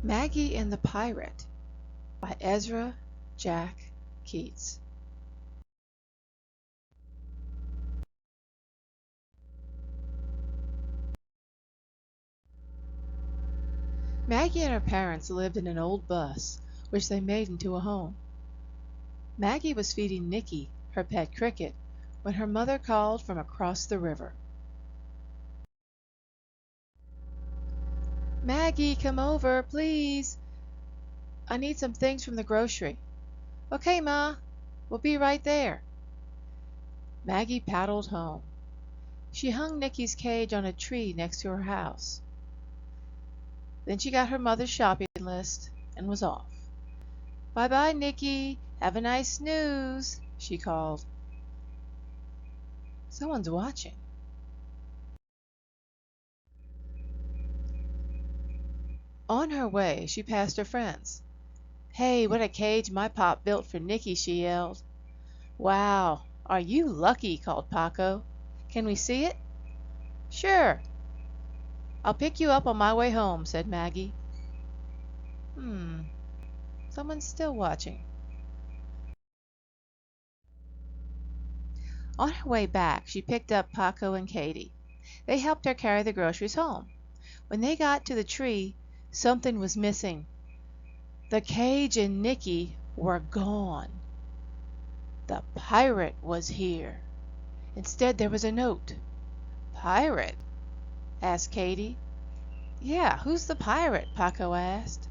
Maggie and the Pirate by Ezra Jack Keats. Maggie and her parents lived in an old bus, which they made into a home. Maggie was feeding Nicky, her pet cricket, when her mother called from across the river. "Maggie, come over, please. I need some things from the grocery." "Okay, Ma. We'll be right there." Maggie paddled home. She hung Nicky's cage on a tree next to her house. Then she got her mother's shopping list and was off. "Bye-bye, Nicky. Have a nice snooze," she called. Someone's watching. On her way, she passed her friends. "Hey, what a cage my pop built for Nicky," she yelled. "Wow, are you lucky," called Paco. "Can we see it?" "Sure. I'll pick you up on my way home," said Maggie. Someone's still watching. On her way back, she picked up Paco and Katie. They helped her carry the groceries home. When they got to the tree, something was missing. The cage and Nicky were gone. The pirate was here. Instead, there was a note. "Pirate?" asked Katie. "Yeah, who's the pirate?" Paco asked.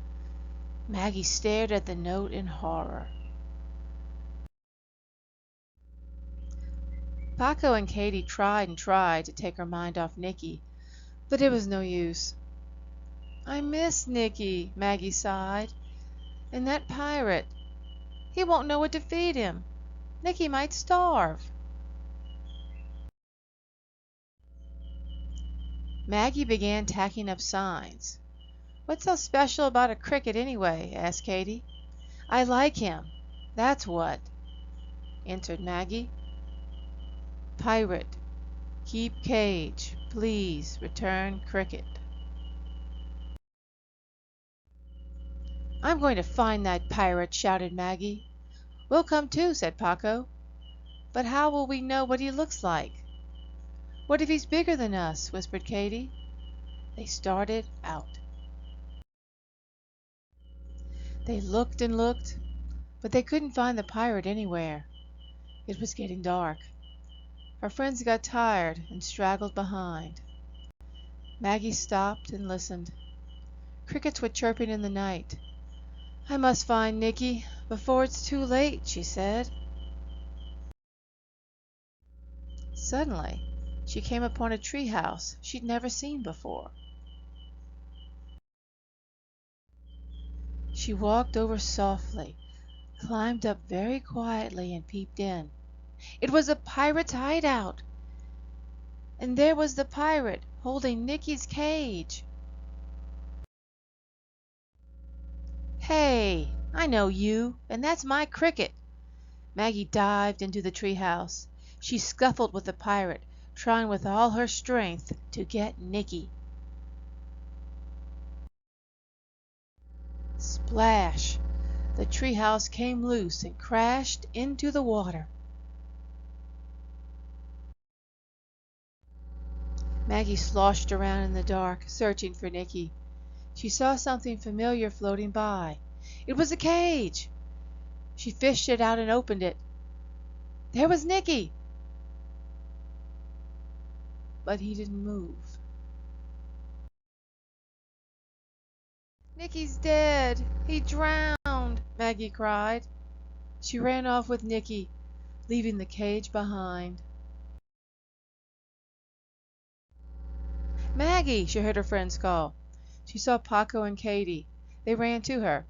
Maggie stared at the note in horror. Paco and Katie tried and tried to take her mind off Nicky, but it was no use. "I miss Nicky," Maggie sighed. "And that pirate. He won't know what to feed him. Nicky might starve." Maggie began tacking up signs. "What's so special about a cricket, anyway?" asked Katie. "I like him, that's what," answered Maggie. "Pirate. Keep cage. Please return cricket." "I'm going to find that pirate," shouted Maggie. "We'll come too," said Paco. "But how will we know what he looks like?" "What if he's bigger than us?" whispered Katie. They started out. They looked and looked, but they couldn't find the pirate anywhere. It was getting dark. Her friends got tired and straggled behind. Maggie stopped and listened. Crickets were chirping in the night. "I must find Nicky before it's too late," she said. Suddenly, she came upon a tree house she'd never seen before. She walked over softly, climbed up very quietly, and peeped in. It was a pirate's hideout, and there was the pirate holding Nicky's cage. "Hey, I know you, and that's my cricket." Maggie dived into the tree house. She scuffled with the pirate, trying with all her strength to get Nicky. Splash! The treehouse came loose and crashed into the water. Maggie sloshed around in the dark, searching for Nicky. She saw something familiar floating by. It was a cage. She fished it out and opened it. There was Nicky! But he didn't move. "Nicky's dead! He drowned!" Maggie cried. She ran off with Nicky, leaving the cage behind. "Maggie!" she heard her friends call. She saw Paco and Katie. They ran to her.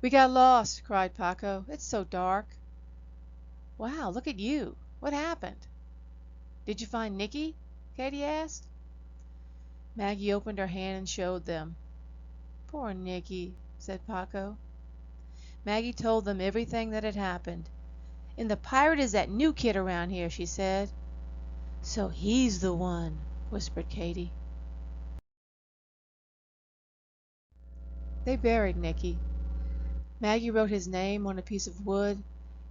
"We got lost!" cried Paco. "It's so dark." "Wow, look at you! What happened?" "Did you find Nicky?" Katie asked. Maggie opened her hand and showed them. "Poor Nicky," said Paco. Maggie told them everything that had happened. "And the pirate is that new kid around here," she said. "So he's the one," whispered Katie. They buried Nicky. Maggie wrote his name on a piece of wood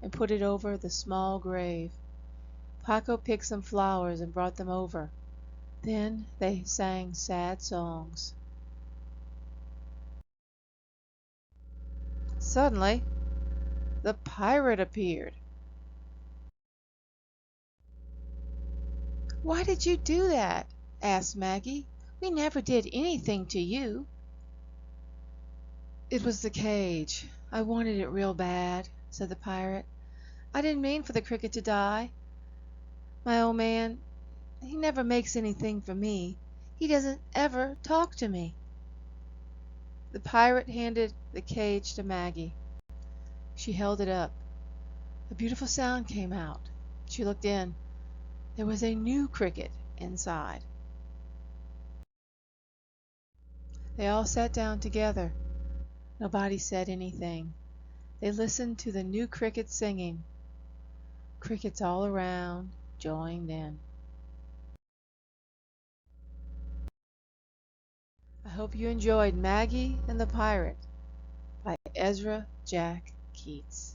and put it over the small grave. Paco picked some flowers and brought them over. Then they sang sad songs. Suddenly, the pirate appeared. "Why did you do that?" asked Maggie. "We never did anything to you." "It was the cage. I wanted it real bad," said the pirate. "I didn't mean for the cricket to die. My old man, he never makes anything for me. He doesn't ever talk to me." The pirate handed the cage to Maggie. She held it up. A beautiful sound came out. She looked in. There was a new cricket inside. They all sat down together. Nobody said anything. They listened to the new cricket singing. Crickets all around joined in. I hope you enjoyed Maggie and the Pirate by Ezra Jack Keats.